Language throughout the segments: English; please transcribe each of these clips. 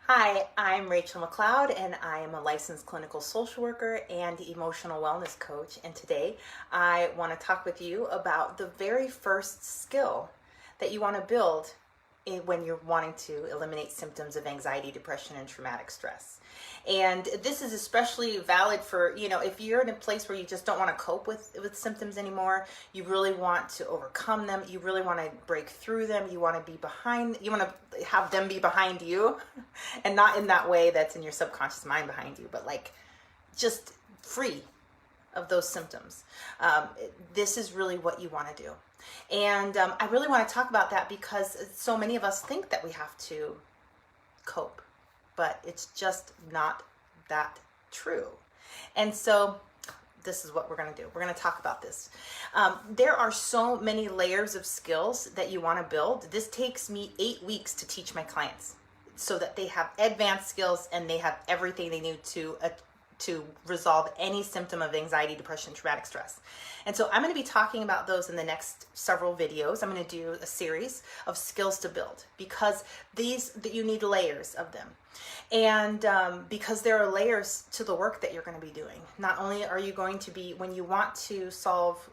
Hi, I'm Rachel McLeod, and I am a licensed clinical social worker and emotional wellness coach. And today I want to talk with you about the very first skill that you want to build when you're wanting to eliminate symptoms of anxiety, depression, and traumatic stress. And this is especially valid for, if you're in a place where you just don't want to cope with symptoms anymore, you really want to overcome them, you really want to break through them, you want to have them be behind you, and not in that way that's in your subconscious mind behind you, but like just free of those symptoms. This is really what you want to do. And I really want to talk about that because so many of us think that we have to cope, but it's just not that true. And so this is what we're going to do. We're going to talk about this. There are so many layers of skills that you want to build. This takes me 8 weeks to teach my clients so that they have advanced skills and they have everything they need to resolve any symptom of anxiety, depression, traumatic stress. And so I'm going to be talking about those in the next several videos. I'm going to do a series of skills to build because you need layers of them. And because there are layers to the work that you're going to be doing. Not only are you going to be, when you want to solve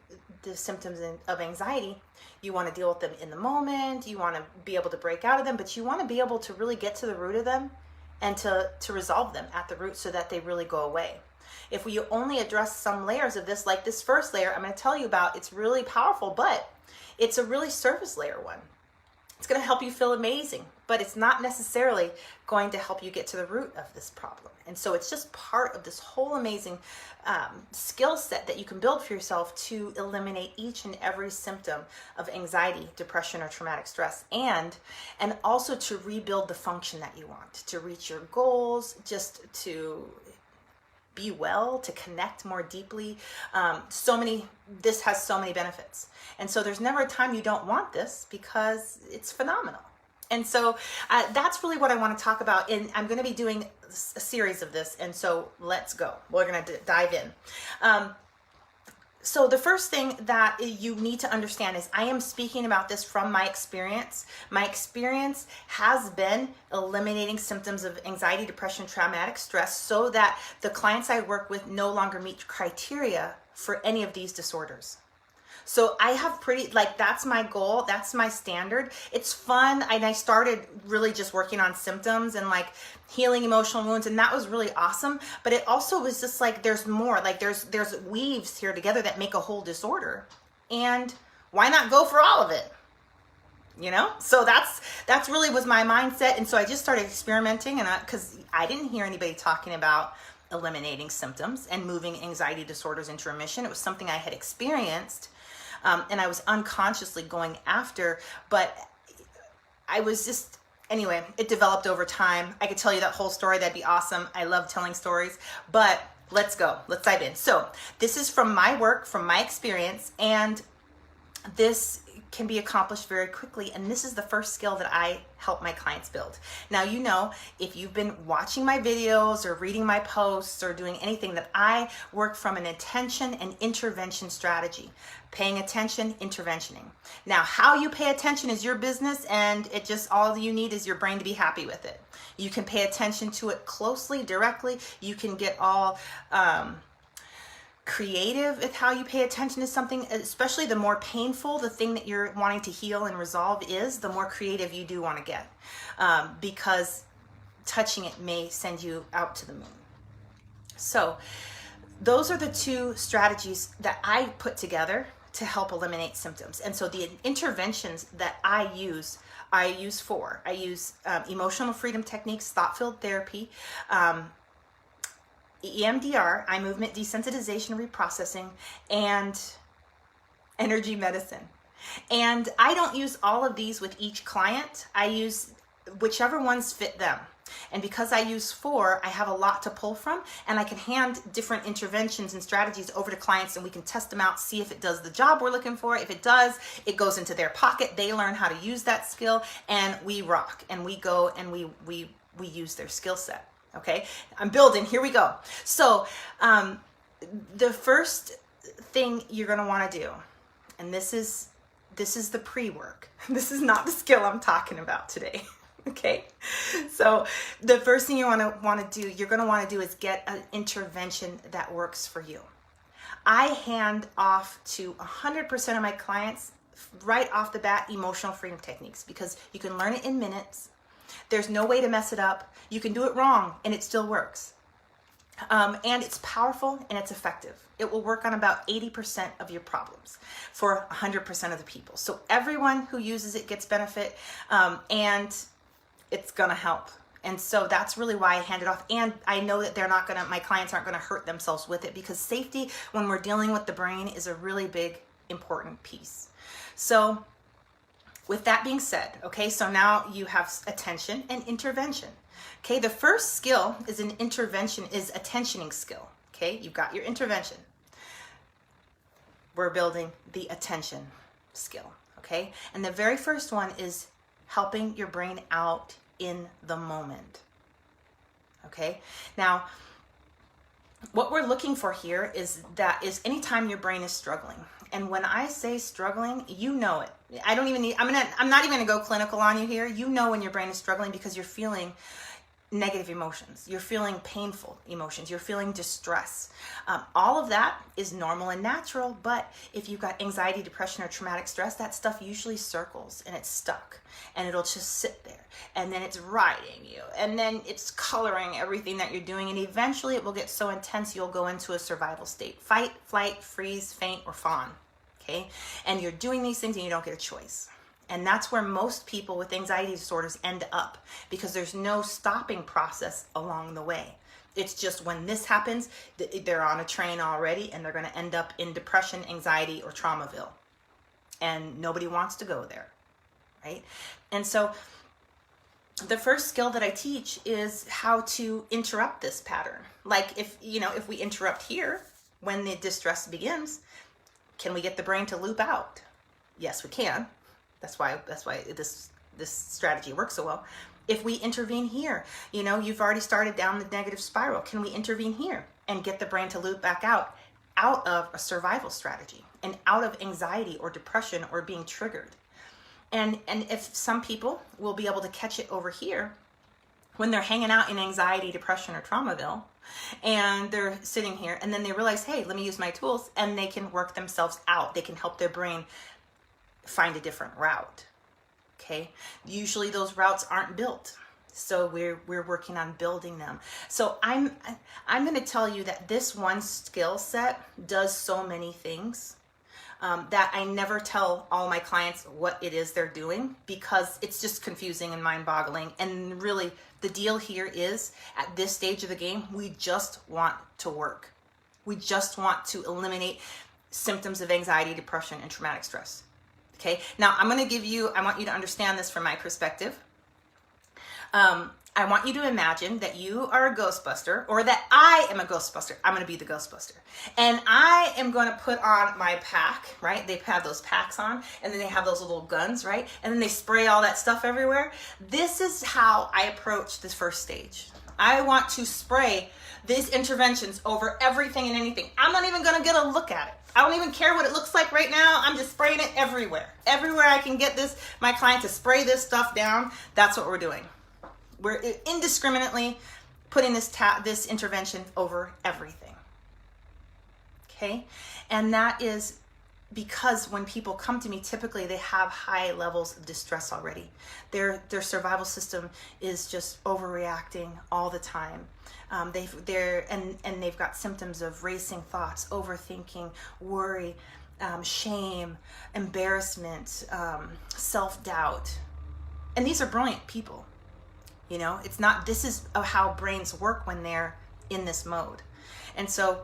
the symptoms of anxiety, you want to deal with them in the moment, you want to be able to break out of them, but you want to be able to really get to the root of them and to resolve them at the root so that they really go away. If we only address some layers of this, like this first layer I'm going to tell you about, it's really powerful, but it's a really surface layer one. It's going to help you feel amazing, but it's not necessarily going to help you get to the root of this problem. And so it's just part of this whole amazing skill set that you can build for yourself to eliminate each and every symptom of anxiety, depression, or traumatic stress, and also to rebuild the function that you want, to reach your goals, just to be well, to connect more deeply. This has so many benefits. And so there's never a time you don't want this because it's phenomenal. And so that's really what I want to talk about. And I'm going to be doing a series of this. And so let's go. We're going to dive in. So the first thing that you need to understand is I am speaking about this from my experience. My experience has been eliminating symptoms of anxiety, depression, traumatic stress so that the clients I work with no longer meet criteria for any of these disorders. So I have that's my goal. That's my standard. It's fun. And I started really just working on symptoms and like healing emotional wounds. And that was really awesome. But it also was just like, there's more, like there's weaves here together that make a whole disorder. And why not go for all of it? So that's really was my mindset. And so I just started experimenting because I didn't hear anybody talking about eliminating symptoms and moving anxiety disorders into remission. It was something I had experienced. And I was unconsciously going after, but I was just, anyway, it developed over time. I could tell you that whole story. That'd be awesome. I love telling stories, but let's go. Let's dive in. So this is from my work, from my experience, and this can be accomplished very quickly. And this is the first skill that I help my clients build. Now, if you've been watching my videos or reading my posts or doing anything, that I work from an attention and intervention strategy. Paying attention, interventioning. Now, how you pay attention is your business, and all you need is your brain to be happy with it. You can pay attention to it closely, directly. You can get all creative with how you pay attention to something, especially the more painful the thing that you're wanting to heal and resolve is, the more creative you do want to get, because touching it may send you out to the moon. So those are the two strategies that I put together to help eliminate symptoms. And so the interventions that I use four. I use emotional freedom techniques, thought-filled therapy, EMDR, eye movement desensitization reprocessing, and energy medicine. And I don't use all of these with each client. I use whichever ones fit them. And because I use four, I have a lot to pull from, and I can hand different interventions and strategies over to clients, and we can test them out, see if it does the job we're looking for. If it does, it goes into their pocket. They learn how to use that skill, and we rock, and we go and we use their skill set. Okay, I'm building. Here we go. So the first thing you're going to want to do, and this is the pre-work. This is not the skill I'm talking about today. Okay, So the first thing you're going to want to do is get an intervention that works for you. I hand off to 100% of my clients right off the bat emotional freedom techniques, because you can learn it in minutes. There's no way to mess it up. You can do it wrong and it still works. And it's powerful and it's effective. It will work on about 80% of your problems for 100% of the people. So everyone who uses it gets benefit, and it's gonna help. And so that's really why I hand it off. And I know that my clients aren't gonna hurt themselves with it, because safety when we're dealing with the brain is a really big, important piece. So with that being said, okay, so now you have attention and intervention. Okay, the first skill is attentioning skill. Okay, you've got your intervention. We're building the attention skill. Okay, and the very first one is helping your brain out in the moment. Okay, now what we're looking for here is anytime your brain is struggling. And when I say struggling, you know it. I'm not even gonna go clinical on you here. You know when your brain is struggling because you're feeling negative emotions, you're feeling painful emotions, you're feeling distress. All of that is normal and natural, but if you've got anxiety, depression, or traumatic stress, that stuff usually circles and it's stuck and it'll just sit there, and then it's riding you, and then it's coloring everything that you're doing, and eventually it will get so intense you'll go into a survival state: fight, flight, freeze, faint, or fawn. Okay, and you're doing these things and you don't get a choice. And that's where most people with anxiety disorders end up, because there's no stopping process along the way. It's just when this happens, they're on a train already and they're going to end up in depression, anxiety, or Traumaville. And nobody wants to go there, right? And so the first skill that I teach is how to interrupt this pattern. Like if we interrupt here when the distress begins, can we get the brain to loop out? Yes, we can. That's why this strategy works so well. If we intervene here, you've already started down the negative spiral. Can we intervene here and get the brain to loop back out of a survival strategy and out of anxiety or depression or being triggered? And if some people will be able to catch it over here when they're hanging out in anxiety, depression, or Traumaville, and they're sitting here and then they realize, hey, let me use my tools, and they can work themselves out. They can help their brain find a different route. Okay, usually those routes aren't built, so we're working on building them. So I'm going to tell you that this one skill set does so many things that I never tell all my clients what it is they're doing, because it's just confusing and mind-boggling. And really, the deal here is, at this stage of the game, we just want to work. We just want to eliminate symptoms of anxiety, depression, and traumatic stress. Okay, now I want you to understand this from my perspective. I want you to imagine that you are a Ghostbuster, or that I am a Ghostbuster. I'm going to be the Ghostbuster. And I am going to put on my pack, right? They have those packs on, and then they have those little guns, right? And then they spray all that stuff everywhere. This is how I approach this first stage. I want to spray these interventions over everything and anything. I'm not even going to get a look at it. I don't even care what it looks like right now. I'm just spraying it everywhere. Everywhere I can get my client to spray this stuff down, that's what we're doing. We're indiscriminately putting this intervention over everything. Okay? And that is because when people come to me, typically they have high levels of distress already. Their survival system is just overreacting all the time. They've got symptoms of racing thoughts, overthinking, worry, shame, embarrassment, self-doubt. And these are brilliant people. This is how brains work when they're in this mode. And so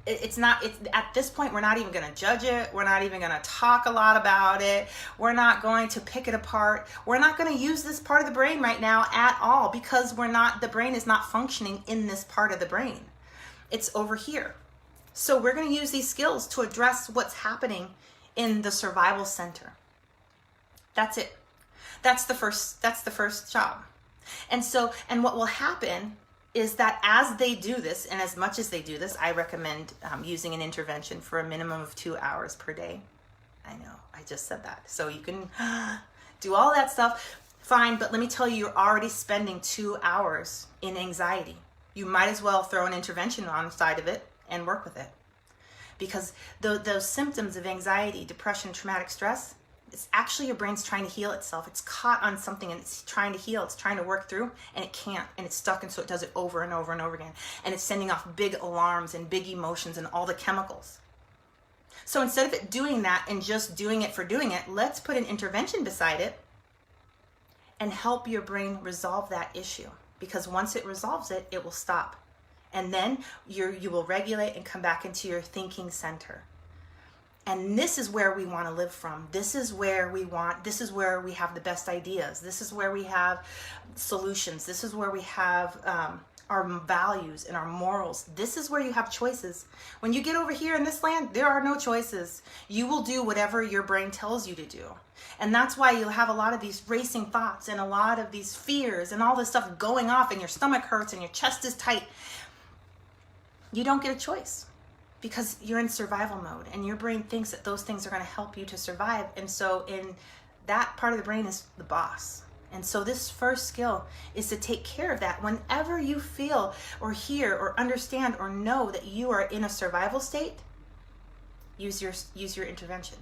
it's at this point, we're not even going to judge it. We're not even going to talk a lot about it. We're not going to pick it apart. We're not going to use this part of the brain right now at all, because the brain is not functioning in this part of the brain. It's over here. So we're going to use these skills to address what's happening in the survival center. That's it. That's the first job. And what will happen is that as they do this, and as much as they do this, I recommend using an intervention for a minimum of 2 hours per day. I know, I just said that. So you can do all that stuff Fine, but let me tell you, you're already spending 2 hours in anxiety. You might as well throw an intervention on the side of it and work with it. Because those symptoms of anxiety, depression, traumatic stress, it's actually your brain's trying to heal itself. It's caught on something and it's trying to heal. It's trying to work through and it can't. And it's stuck, and so it does it over and over and over again. And it's sending off big alarms and big emotions and all the chemicals. So instead of it doing that and just doing it for doing it, let's put an intervention beside it and help your brain resolve that issue. Because once it resolves it, it will stop. And then you will regulate and come back into your thinking center. And this is where we want to live from. This is where we have the best ideas. This is where we have solutions. This is where we have our values and our morals. This is where you have choices. When you get over here in this land, there are no choices. You will do whatever your brain tells you to do. And that's why you'll have a lot of these racing thoughts and a lot of these fears and all this stuff going off, and your stomach hurts and your chest is tight. You don't get a choice because you're in survival mode, and your brain thinks that those things are going to help you to survive. And so in that part of the brain is the boss. And so this first skill is to take care of that. Whenever you feel or hear or understand or know that you are in a survival state, use your intervention.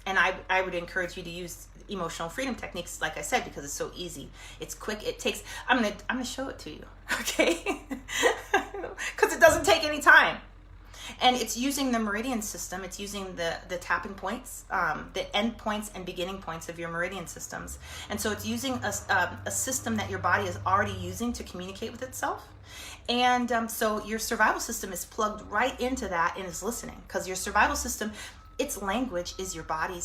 And I would encourage you to use emotional freedom techniques, like I said, because it's so easy. It's quick. It takes, I'm gonna show it to you, okay? Because it doesn't take any time. And it's using the meridian system. It's using the tapping points, the end points and beginning points of your meridian systems. And so it's using a system that your body is already using to communicate with itself. And so your survival system is plugged right into that and is listening, because your survival system, its language is your body,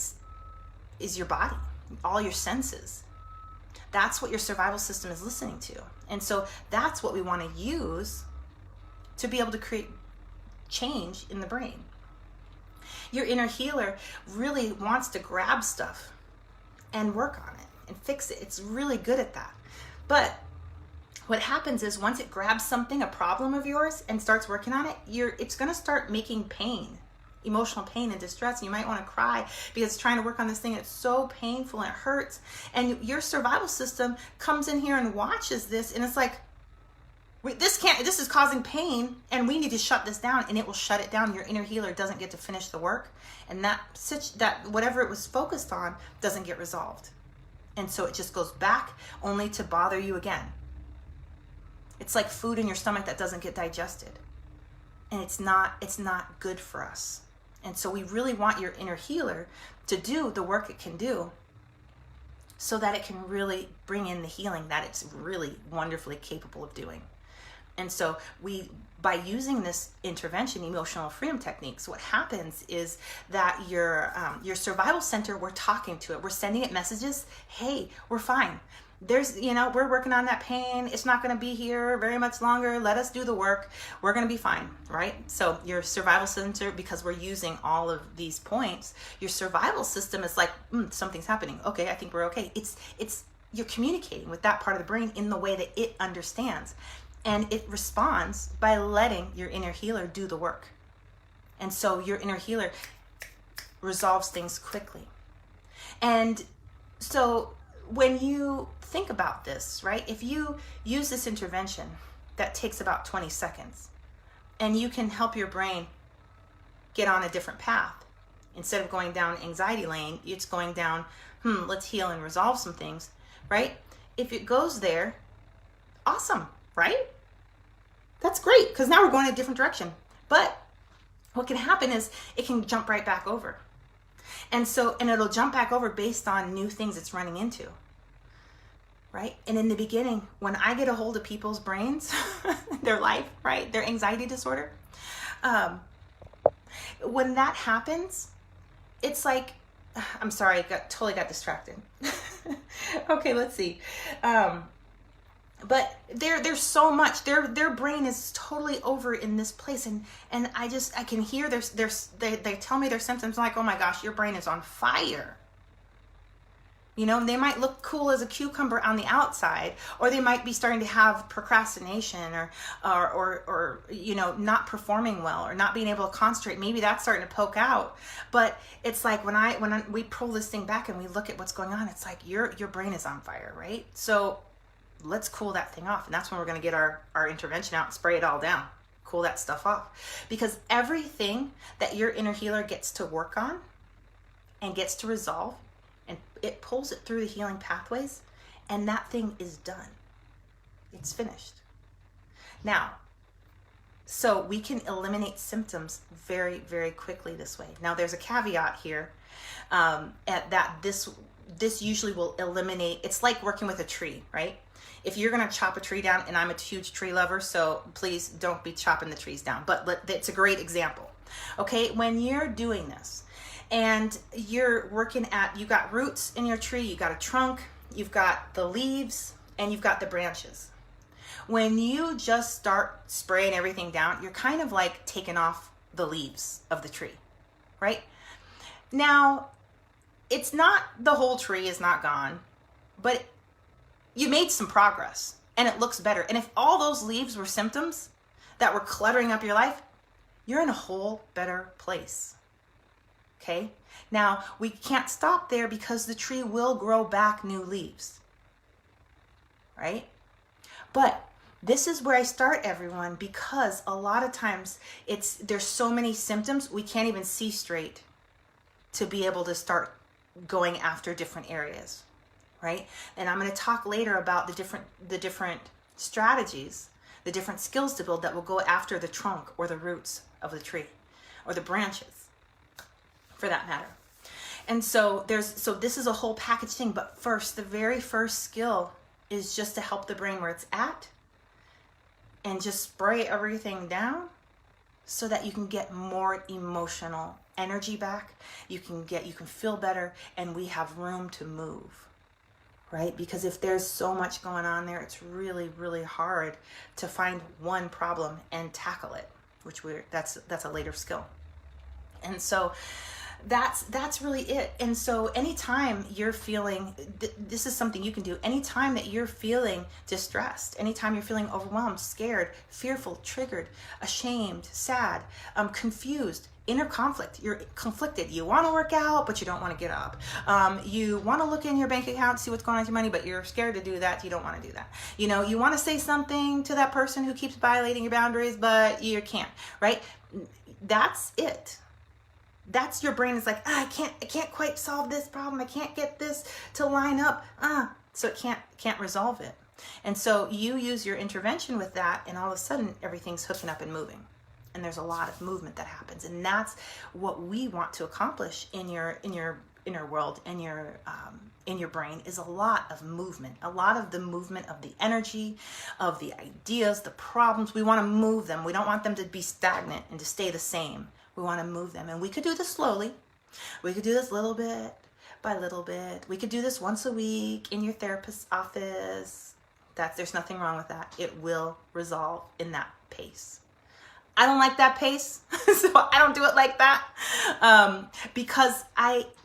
all your senses. That's what your survival system is listening to. And so that's what we want to use to be able to create change in the brain. Your inner healer really wants to grab stuff and work on it and fix it. It's really good at that. But what happens is once it grabs something, a problem of yours, and starts working on it, it's going to start making pain, emotional pain and distress. And you might want to cry because it's trying to work on this thing. It's so painful and it hurts. And your survival system comes in here and watches this, and it's like, this is causing pain, and we need to shut this down, and it will shut it down. Your inner healer doesn't get to finish the work, and that whatever it was focused on doesn't get resolved. And so it just goes back only to bother you again. It's like food in your stomach that doesn't get digested. And it's not good for us. And so we really want your inner healer to do the work it can do so that it can really bring in the healing that it's really wonderfully capable of doing. And so by using this intervention, emotional freedom techniques, what happens is that your survival center, we're talking to it. We're sending it messages. Hey, we're fine. We're working on that pain. It's not going to be here very much longer. Let us do the work. We're going to be fine, right? So your survival center, because we're using all of these points, your survival system is like, something's happening. Okay, I think we're okay. You're communicating with that part of the brain in the way that it understands. And it responds by letting your inner healer do the work. And so your inner healer resolves things quickly. And so when you think about this, right, if you use this intervention that takes about 20 seconds, and you can help your brain get on a different path, instead of going down anxiety lane, it's going down, let's heal and resolve some things, right? If it goes there, awesome, right? That's great, because now we're going in a different direction. But what can happen is it can jump right back over. And it'll jump back over based on new things it's running into, right? And in the beginning, when I get a hold of people's brains, their life, right, their anxiety disorder, when that happens, it's like, I'm sorry, I totally got distracted. Okay, let's see. But there's so much. Their brain is totally over in this place, and I can hear they tell me their symptoms. I'm like, oh my gosh, your brain is on fire. You know, they might look cool as a cucumber on the outside, or they might be starting to have procrastination or you know, not performing well or not being able to concentrate. Maybe that's starting to poke out. But it's like when we pull this thing back and we look at what's going on, it's like your brain is on fire, right? So let's cool that thing off. And that's when we're going to get our intervention out and spray it all down. Cool that stuff off. Because everything that your inner healer gets to work on and gets to resolve, and it pulls it through the healing pathways, and that thing is done. It's finished. Now, so we can eliminate symptoms very, very quickly this way. Now, there's a caveat here at that this usually will eliminate, it's like working with a tree, right? If you're going to chop a tree down, and I'm a huge tree lover, so please don't be chopping the trees down, but it's a great example. Okay, when you're doing this, and you're working at, you got roots in your tree, you got a trunk, you've got the leaves, and you've got the branches. When you just start spraying everything down, you're kind of like taking off the leaves of the tree, right? Now, it's not, the whole tree is not gone, but you made some progress and it looks better. And if all those leaves were symptoms that were cluttering up your life, you're in a whole better place. Okay, now we can't stop there because the tree will grow back new leaves, right? But this is where I start, everyone, because a lot of times there's so many symptoms we can't even see straight to be able to start going after different areas, right? And I'm going to talk later about the different strategies, the different skills to build that will go after the trunk or the roots of the tree or the branches, for that matter. And so this is a whole package thing, but first, the very first skill is just to help the brain where it's at and just spray everything down so that you can get more emotional energy back. You can feel better, and we have room to move, right? Because if there's so much going on there, it's really, really hard to find one problem and tackle it, that's a later skill. And so that's really it. And so anytime you're feeling, this is something you can do, anytime that you're feeling distressed, anytime you're feeling overwhelmed, scared, fearful, triggered, ashamed, sad, confused, inner conflict, you're conflicted, you want to work out, but you don't want to get up. You want to look in your bank account, see what's going on with your money, but you're scared to do that. You don't want to do that. You know, you want to say something to that person who keeps violating your boundaries, but you can't, right? That's it. That's your brain is like, I can't quite solve this problem. I can't get this to line up. So it can't resolve it. And so you use your intervention with that, and all of a sudden everything's hooking up and moving. And there's a lot of movement that happens. And that's what we want to accomplish in your inner world, in your brain, is a lot of movement, a lot of the movement of the energy, of the ideas, the problems. We want to move them. We don't want them to be stagnant and to stay the same. We want to move them. And we could do this slowly. We could do this little bit by little bit. We could do this once a week in your therapist's office. There's nothing wrong with that. It will resolve in that pace. I don't like that pace, so I don't do it like that, because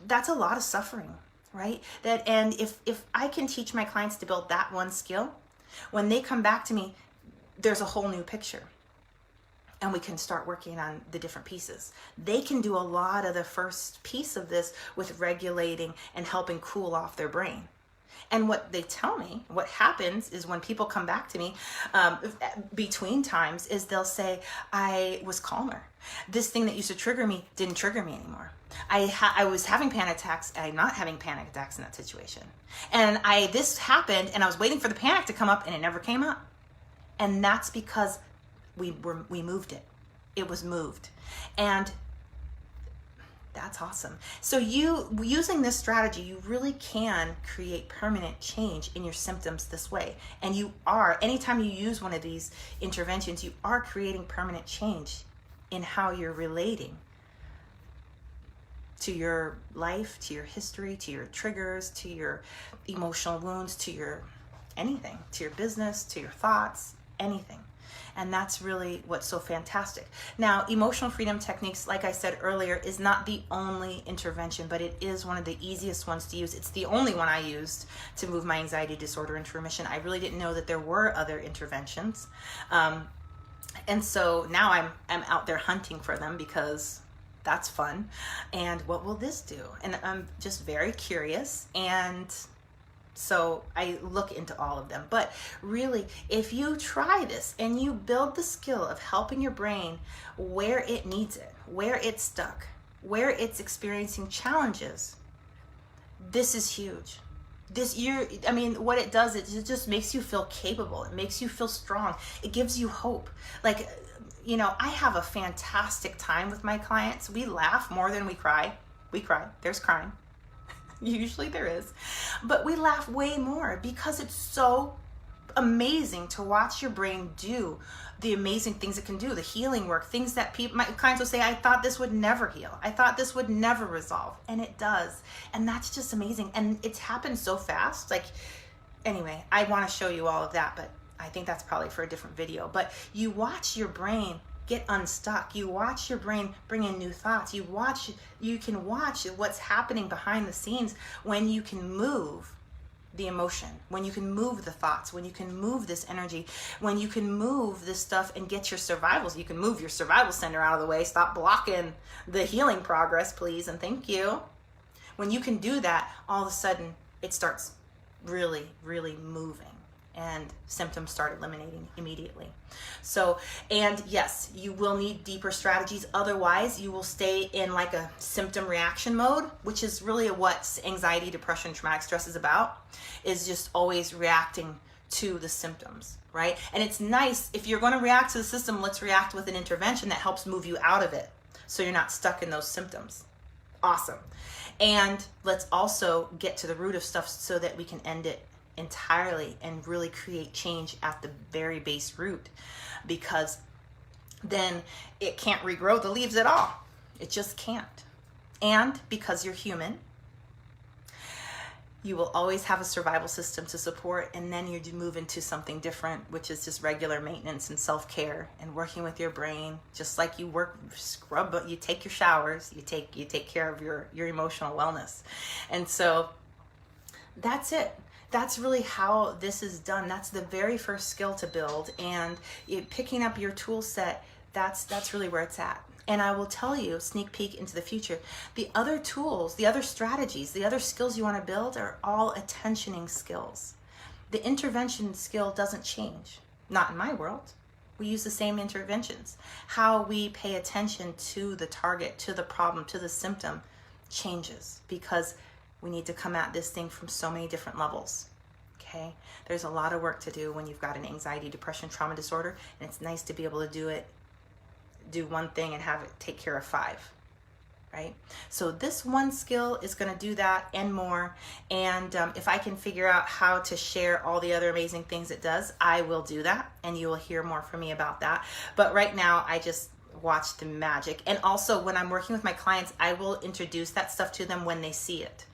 that's a lot of suffering, right? And if I can teach my clients to build that one skill, when they come back to me, there's a whole new picture. And we can start working on the different pieces. They can do a lot of the first piece of this with regulating and helping cool off their brain. And what they tell me, what happens is when people come back to me between times, is they'll say, I was calmer. This thing that used to trigger me didn't trigger me anymore. I was having panic attacks. I'm not having panic attacks in that situation. And this happened, and I was waiting for the panic to come up, and it never came up. And that's because we moved it. It was moved. And that's awesome. So using this strategy, you really can create permanent change in your symptoms this way. And anytime you use one of these interventions, you are creating permanent change in how you're relating to your life, to your history, to your triggers, to your emotional wounds, to your anything, to your business, to your thoughts, anything. And that's really what's so fantastic. Now, emotional freedom techniques, like I said earlier, is not the only intervention, but it is one of the easiest ones to use. It's the only one I used to move my anxiety disorder into remission. I really didn't know that there were other interventions. And so now I'm out there hunting for them because that's fun. And what will this do? And I'm just very curious. And so I look into all of them. But really, if you try this and you build the skill of helping your brain where it needs it, where it's stuck, where it's experiencing challenges, this is huge. What it does, it just makes you feel capable. It makes you feel strong. It gives you hope. Like, I have a fantastic time with my clients. We laugh more than we cry. We cry. There's crying. Usually there is. But we laugh way more because it's so amazing to watch your brain do the amazing things it can do, the healing work, things that my clients will say, I thought this would never heal. I thought this would never resolve. And it does. And that's just amazing. And it's happened so fast. Anyway, I want to show you all of that, but I think that's probably for a different video. But you watch your brain get unstuck. You watch your brain bring in new thoughts. You can watch what's happening behind the scenes when you can move the emotion, when you can move the thoughts, when you can move this energy, when you can move this stuff and get your survivals. You can move your survival center out of the way. Stop blocking the healing progress, please, and thank you. When you can do that, all of a sudden it starts really, really moving. And symptoms start eliminating immediately. So, and yes, you will need deeper strategies. Otherwise, you will stay in like a symptom reaction mode, which is really what anxiety, depression, traumatic stress is about, is just always reacting to the symptoms, right? And it's nice, if you're going to react to the system, let's react with an intervention that helps move you out of it so you're not stuck in those symptoms. Awesome. And let's also get to the root of stuff so that we can end it entirely and really create change at the very base root, because then it can't regrow the leaves at all. It just can't. And because you're human, you will always have a survival system to support, and then you move into something different, which is just regular maintenance and self-care and working with your brain, just like you you take your showers, you take care of your emotional wellness. And so that's it. That's really how this is done. That's the very first skill to build, and picking up your tool set, that's really where it's at. And I will tell you, sneak peek into the future, the other tools, the other strategies, the other skills you want to build are all attentioning skills. The intervention skill doesn't change. Not in my world. We use the same interventions. How we pay attention to the target, to the problem, to the symptom changes, because we need to come at this thing from so many different levels. Okay? There's a lot of work to do when you've got an anxiety, depression, trauma disorder, and it's nice to be able to do one thing and have it take care of 5, right? So this one skill is going to do that and more. And if I can figure out how to share all the other amazing things it does, I will do that, and you will hear more from me about that. But right now, I just watch the magic. And also, when I'm working with my clients, I will introduce that stuff to them when they see it.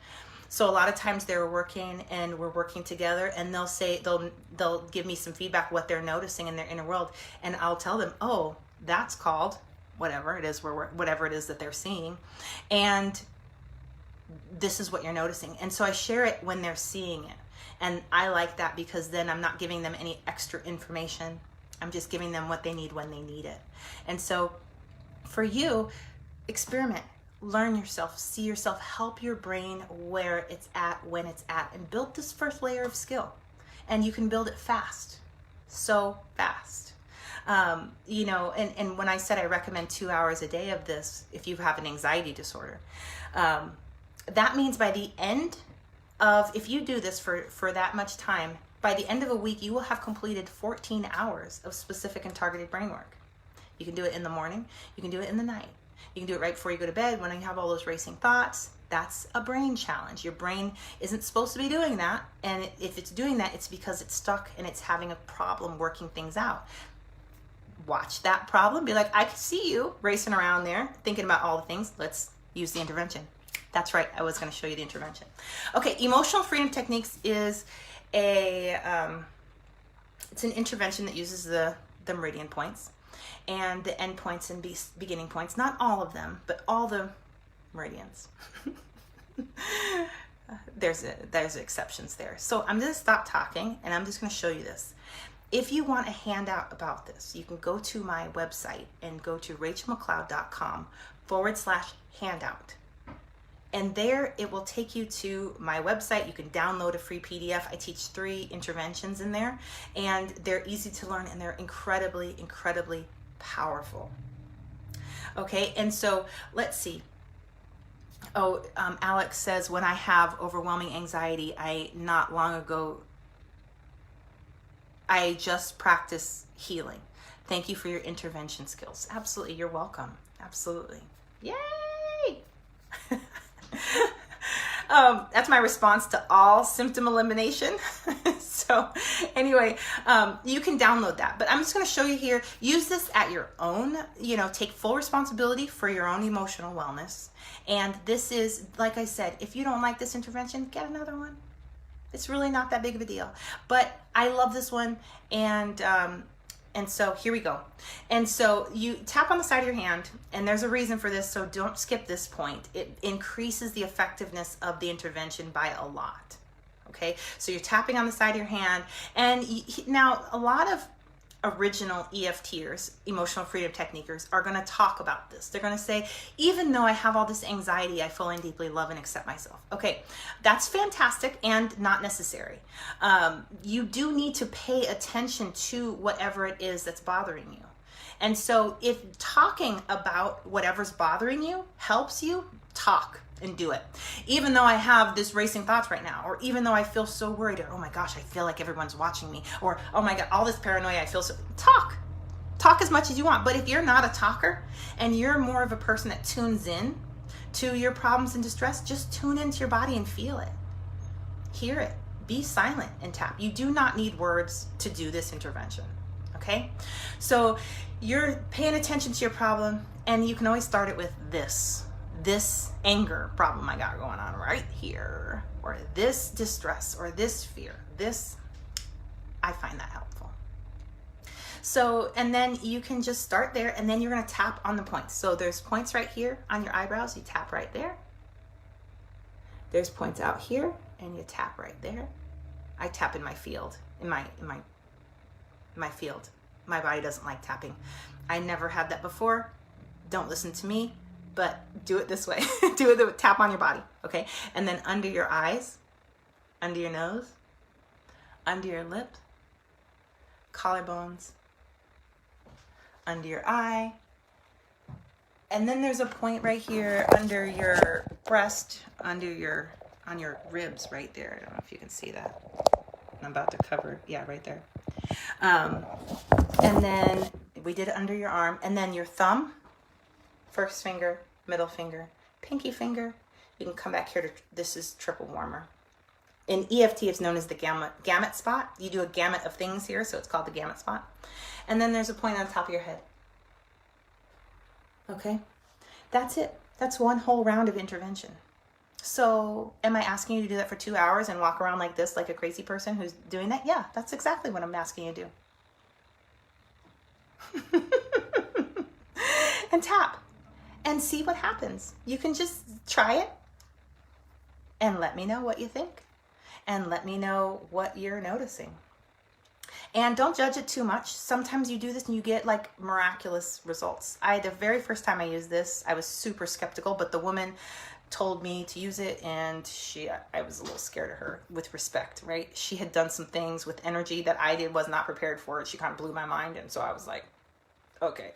So a lot of times they're working and we're working together, and they'll give me some feedback what they're noticing in their inner world, and I'll tell them, oh, that's called whatever it is that they're seeing, and this is what you're noticing. And so I share it when they're seeing it, and I like that because then I'm not giving them any extra information. I'm just giving them what they need when they need it. And so for you, experiment. Learn yourself, see yourself, help your brain where it's at, when it's at, and build this first layer of skill. And you can build it fast, so fast. And when I said I recommend 2 hours a day of this, if you have an anxiety disorder, that means by the end of, if you do this for that much time, by the end of a week, you will have completed 14 hours of specific and targeted brain work. You can do it in the morning, you can do it in the night. You can do it right before you go to bed when you have all those racing thoughts. That's a brain challenge. Your brain isn't supposed to be doing that. And if it's doing that, it's because it's stuck and it's having a problem working things out. Watch that problem. Be like, I can see you racing around there, thinking about all the things. Let's use the intervention. That's right. I was going to show you the intervention. Okay. Emotional freedom techniques is it's an intervention that uses the the meridian points and the end points and beginning points. Not all of them, but all the meridians. There's exceptions there. So I'm going to stop talking and I'm just going to show you this. If you want a handout about this, you can go to my website and go to rachelmcleod.com/handout. And there it will take you to my website. You can download a free PDF. I teach 3 interventions in there, and they're easy to learn and they're incredibly, incredibly powerful. Okay, and so let's see. Alex says, when I have overwhelming anxiety, I just practice healing. Thank you for your intervention skills. Absolutely, you're welcome. Absolutely. Yay! That's my response to all symptom elimination. So anyway, you can download that, but I'm just going to show you here. Use this at your own, take full responsibility for your own emotional wellness. And this is, like I said, if you don't like this intervention, get another one. It's really not that big of a deal, but I love this one. And so here we go. And so you tap on the side of your hand, and there's a reason for this, so don't skip this point. It increases the effectiveness of the intervention by a lot. Okay, so you're tapping on the side of your hand, and now a lot of original EFTers, emotional freedom techniquers, are going to talk about this. They're going to say, even though I have all this anxiety, I fully and deeply love and accept myself. Okay, that's fantastic and not necessary. You do need to pay attention to whatever it is that's bothering you. And so if talking about whatever's bothering you helps you, talk and do it. Even though I have this racing thoughts right now, or even though I feel so worried, or oh my gosh, I feel like everyone's watching me, or oh my God, all this paranoia, I feel so, talk as much as you want. But if you're not a talker and you're more of a person that tunes in to your problems and distress, just tune into your body and feel it, hear it, be silent and tap. You do not need words to do this intervention. Okay, so you're paying attention to your problem, and you can always start it with this anger problem I got going on right here, or this distress, or this fear. I find that helpful. So, and then you can just start there, and then you're going to tap on the points. So there's points right here on your eyebrows. You tap right there. There's points out here, and you tap right there. I tap in my field, in my field. My body doesn't like tapping. I never had that before. Don't listen to me. But do it this way. Do it, tap on your body, okay? And then under your eyes, under your nose, under your lip, collarbones, under your eye. And then there's a point right here under your breast, on your ribs right there. I don't know if you can see that. I'm about to cover, yeah, right there. And then we did it under your arm, and then your thumb, first finger, middle finger, pinky finger. You can come back here to, this is triple warmer. In EFT, it's known as the gamut spot. You do a gamut of things here, so it's called the gamut spot. And then there's a point on the top of your head. Okay, that's it. That's one whole round of intervention. So am I asking you to do that for 2 hours and walk around like this, like a crazy person who's doing that? Yeah, that's exactly what I'm asking you to do. And tap and see what happens. You can just try it and let me know what you think, and let me know what you're noticing. And don't judge it too much. Sometimes you do this and you get like miraculous results. The very first time I used this, I was super skeptical, but the woman told me to use it, and I was a little scared of her, with respect, right? She had done some things with energy that was not prepared for. She kind of blew my mind, and so I was like, okay,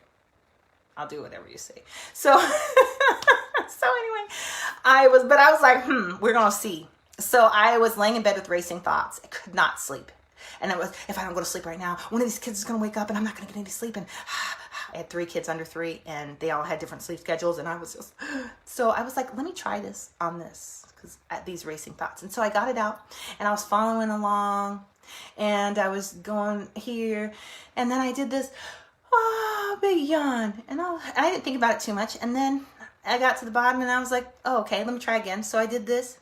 I'll do whatever you say. So, so anyway, I was like, we're going to see. So I was laying in bed with racing thoughts. I could not sleep. And it was, if I don't go to sleep right now, one of these kids is going to wake up and I'm not going to get any sleep. And I had 3 kids under 3, and they all had different sleep schedules. And I was just, so I was like, let me try this on this, because at these racing thoughts. And so I got it out, and I was following along, and I was going here. And then I did this, big yawn. And I didn't think about it too much. And then I got to the bottom, and I was like, oh, okay, let me try again. So I did this.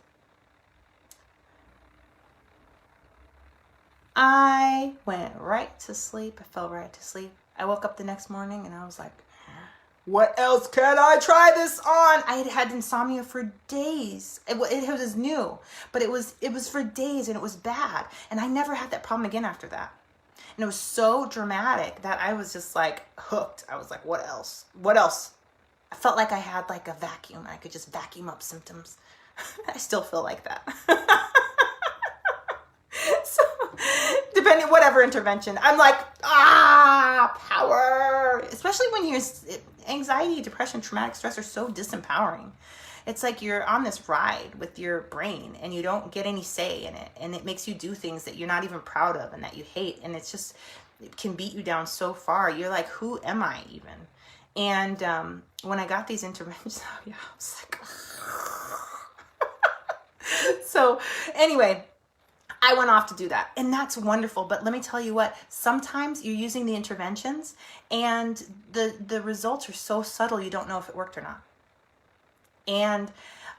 I went right to sleep. I fell right to sleep. I woke up the next morning and I was like, what else can I try this on? I had had insomnia for days. It was new, but it was for days and it was bad. And I never had that problem again after that. And it was so dramatic that I was just like hooked. I was like, what else? What else? I felt like I had like a vacuum. I could just vacuum up symptoms. I still feel like that. So, depending whatever intervention, I'm like, power. Especially when you're anxiety, depression, traumatic stress are so disempowering. It's like you're on this ride with your brain and you don't get any say in it, and it makes you do things that you're not even proud of and that you hate, and it can beat you down so far. You're like, who am I even? And when I got these interventions, I was like, so anyway, I went off to do that, and that's wonderful. But let me tell you what, sometimes you're using the interventions and the results are so subtle you don't know if it worked or not. And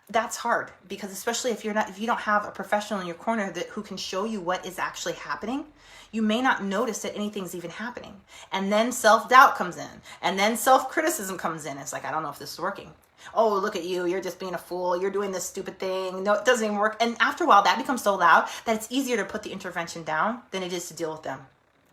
that's hard, because especially if you don't have a professional in your corner who can show you what is actually happening, you may not notice that anything's even happening. And then self-doubt comes in, and then self-criticism comes in. It's like, I don't know if this is working. Oh, look at you. You're just being a fool. You're doing this stupid thing. No, it doesn't even work. And after a while, that becomes so loud that it's easier to put the intervention down than it is to deal with them.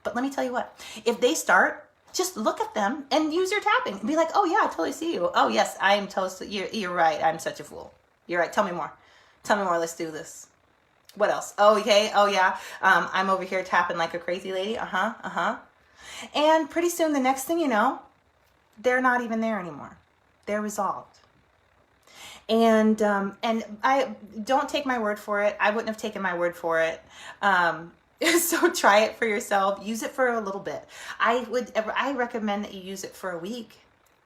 But let me tell you what, if they start, just look at them and use your tapping and be like, oh yeah, I totally see you. Oh yes, I am totally, you're right. I'm such a fool. You're right. Tell me more. Tell me more. Let's do this. What else? Oh, okay. Oh yeah. I'm over here tapping like a crazy lady. And pretty soon, the next thing you know, they're not even there anymore. They're resolved. And I don't take my word for it. I wouldn't have taken my word for it. So try it for yourself. Use it for a little bit. I recommend that you use it for a week.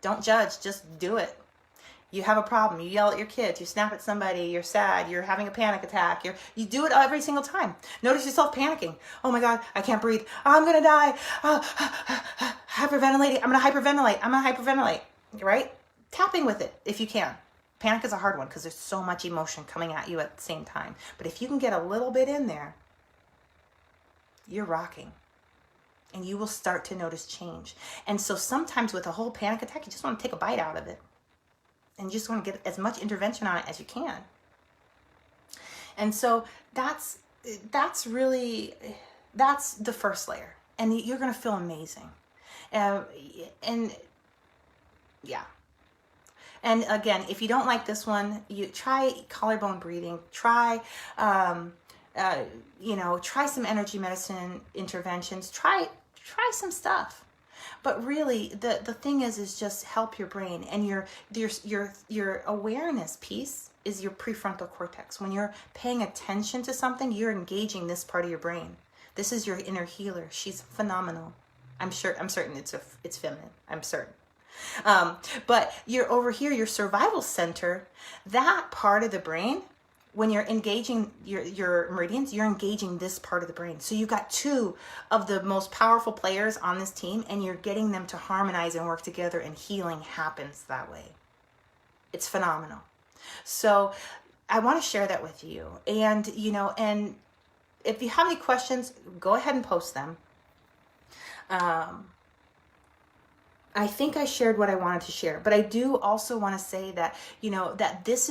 Don't judge. Just do it. You have a problem. You yell at your kids. You snap at somebody. You're sad. You're having a panic attack. You do it every single time. Notice yourself panicking. Oh my God, I can't breathe. I'm going to die. Hyperventilating. I'm going to hyperventilate. Right? Tapping with it if you can. Panic is a hard one because there's so much emotion coming at you at the same time. But if you can get a little bit in there, you're rocking. And you will start to notice change. And so sometimes with a whole panic attack, you just want to take a bite out of it. And you just want to get as much intervention on it as you can. And so that's the first layer. And you're going to feel amazing. And yeah. And again, if you don't like this one, you try collarbone breathing. Try some energy medicine interventions. Try some stuff. But really, the thing is just help your brain, and your awareness piece is your prefrontal cortex. When you're paying attention to something, you're engaging this part of your brain. This is your inner healer. She's phenomenal. I'm certain it's feminine. I'm certain. But you're over here, your survival center, that part of the brain. When you're engaging your meridians, you're engaging this part of the brain. So you've got two of the most powerful players on this team, and you're getting them to harmonize and work together, and healing happens that way. It's phenomenal. So I want to share that with you. And, and if you have any questions, go ahead and post them. I think I shared what I wanted to share, but I do also want to say that, that this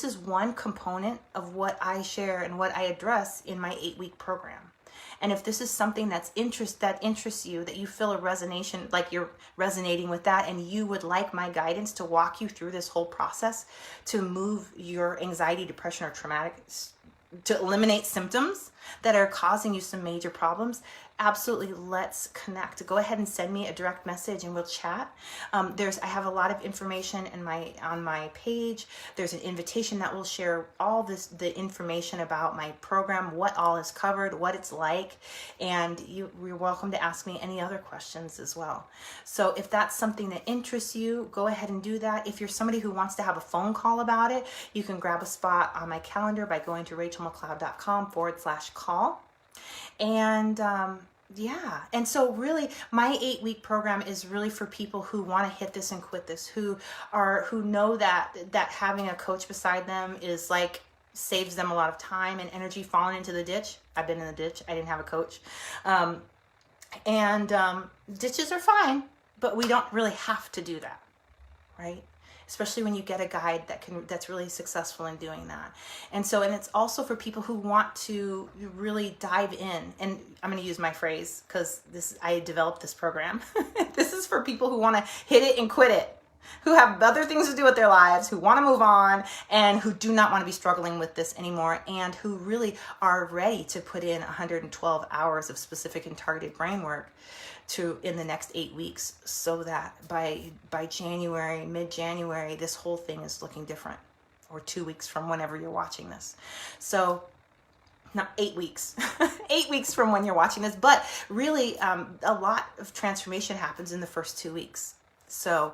is one component of what I share and what I address in my 8-week program. And if this is something that interests you, that you feel a resonation, like you're resonating with that, and you would like my guidance to walk you through this whole process to move your anxiety, depression, or traumatic, to eliminate symptoms that are causing you some major problems, absolutely, let's connect. Go ahead and send me a direct message and we'll chat. I have a lot of information on my page. There's an invitation that will share all the information about my program, what all is covered, what it's like, and you're welcome to ask me any other questions as well. So if that's something that interests you, go ahead and do that. If you're somebody who wants to have a phone call about it, you can grab a spot on my calendar by going to rachelmcleod.com/call. And and so really my 8-week program is really for people who want to hit this and quit this, who know that having a coach beside them is like saves them a lot of time and energy falling into the ditch. I've been in the ditch. I didn't have a coach. Ditches are fine, but we don't really have to do that, right? Especially when you get a guide that's really successful in doing that. And it's also for people who want to really dive in. And I'm going to use my phrase because I developed this program. This is for people who want to hit it and quit it, who have other things to do with their lives, who want to move on, and who do not want to be struggling with this anymore, and who really are ready to put in 112 hours of specific and targeted brain work in the next 8 weeks, so that by January, mid-January, this whole thing is looking different, or 2 weeks from whenever you're watching this. So not 8 weeks, 8 weeks from when you're watching this, but really a lot of transformation happens in the first 2 weeks. So,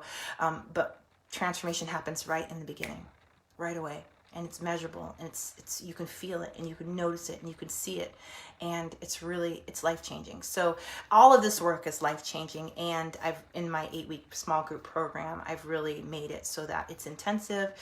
but transformation happens right in the beginning, right away. And it's measurable, and it's you can feel it, and you can notice it, and you can see it, and it's life-changing. So all of this work is life-changing, and in my 8-week small group program, I've really made it so that it's intensive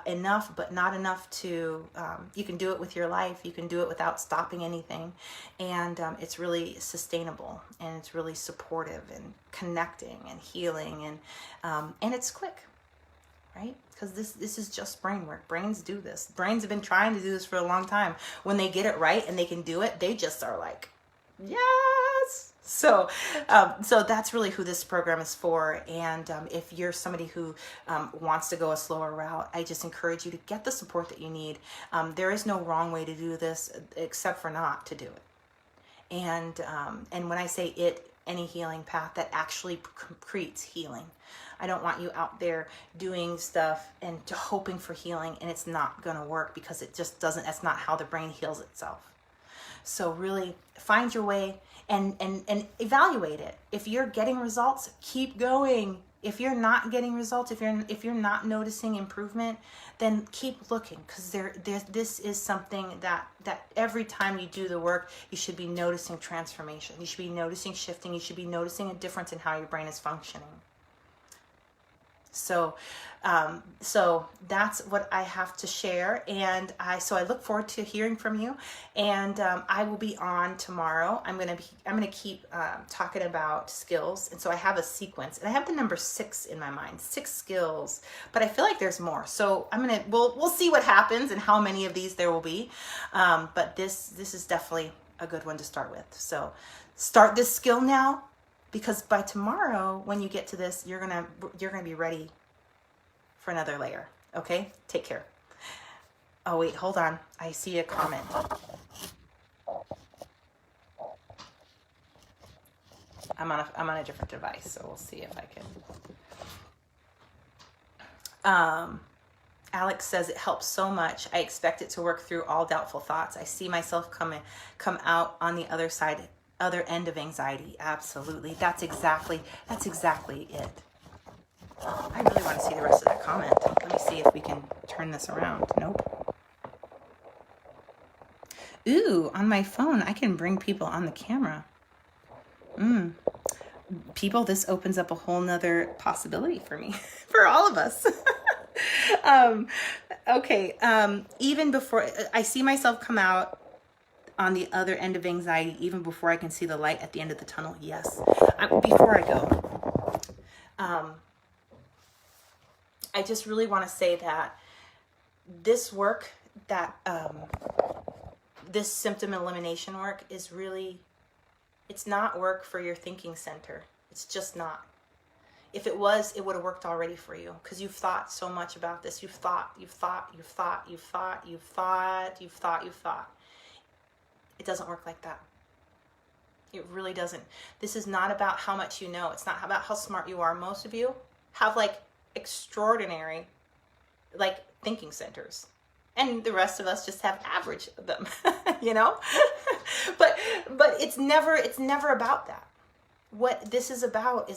enough, but not enough to, you can do it with your life, you can do it without stopping anything, and it's really sustainable, and it's really supportive, and connecting, and healing, and it's quick. Right? Because this is just brain work. Brains do this. Brains have been trying to do this for a long time. When they get it right and they can do it, they just are like, yes. So that's really who this program is for. And if you're somebody who wants to go a slower route, I just encourage you to get the support that you need. There is no wrong way to do this except for not to do it. And when I say it, any healing path that actually creates healing. I don't want you out there doing stuff and hoping for healing, and it's not going to work because it just doesn't. That's not how the brain heals itself. So really find your way and evaluate it. If you're getting results, keep going. If you're not getting results, if you're not noticing improvement, then keep looking, because this is something that every time you do the work, you should be noticing transformation. You should be noticing shifting. You should be noticing a difference in how your brain is functioning. So that's what I have to share, and I look forward to hearing from you. And I will be on tomorrow. I'm gonna keep talking about skills, and so I have a sequence, and I have the number 6 in my mind, 6 skills, but I feel like there's more. So we'll see what happens and how many of these there will be. But this is definitely a good one to start with. So start this skill now, because by tomorrow, when you get to this, you're gonna be ready for another layer. Okay? Take care. Oh wait, hold on. I see a comment. I'm on a different device, so we'll see if I can. Alex says it helps so much. I expect it to work through all doubtful thoughts. I see myself come out on the other end of anxiety. Absolutely. That's exactly it. I really want to see the rest of that comment. Let me see if we can turn this around. Nope. Ooh, on my phone, I can bring people on the camera. People, this opens up a whole nother possibility for me, for all of us. Okay. Even before I see myself come out on the other end of anxiety, even before I can see the light at the end of the tunnel. Yes. Before I go, I just really want to say that this work, this symptom elimination work is really, it's not work for your thinking center. It's just not. If it was, it would have worked already for you, because you've thought so much about this. You've thought. It doesn't work like that. It really doesn't. This is not about how much you know. It's not about how smart you are. Most of you have extraordinary thinking centers, and the rest of us just have average of them, but it's never about that. What this is about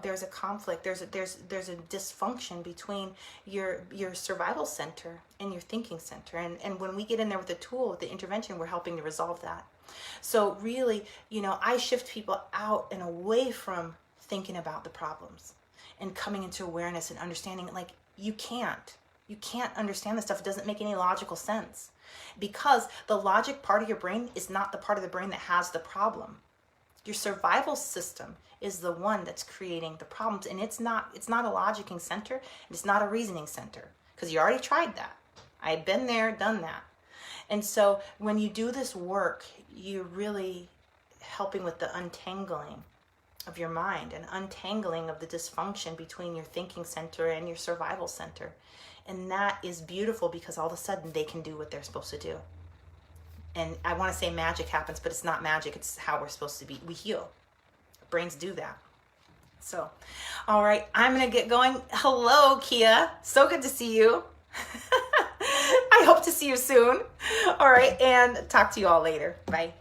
there's a conflict, there's a dysfunction between your survival center and your thinking center, and when we get in there with the tool, with the intervention, we're helping to resolve that. So really, I shift people out and away from thinking about the problems and coming into awareness and understanding, you can't understand this stuff. It doesn't make any logical sense. because the logic part of your brain is not the part of the brain that has the problem. Your survival system is the one that's creating the problems, and it's not a logicking center, and it's not a reasoning center, because you already tried that. I've been there, done that. And so when you do this work, you're really helping with the untangling of your mind and untangling of the dysfunction between your thinking center and your survival center. And that is beautiful, because all of a sudden they can do what they're supposed to do. And I want to say magic happens, but it's not magic. It's how we're supposed to be. We heal. Brains do that. So, all right, I'm going to get going. Hello, Kia. So good to see you. I hope to see you soon. All right, and talk to you all later. Bye.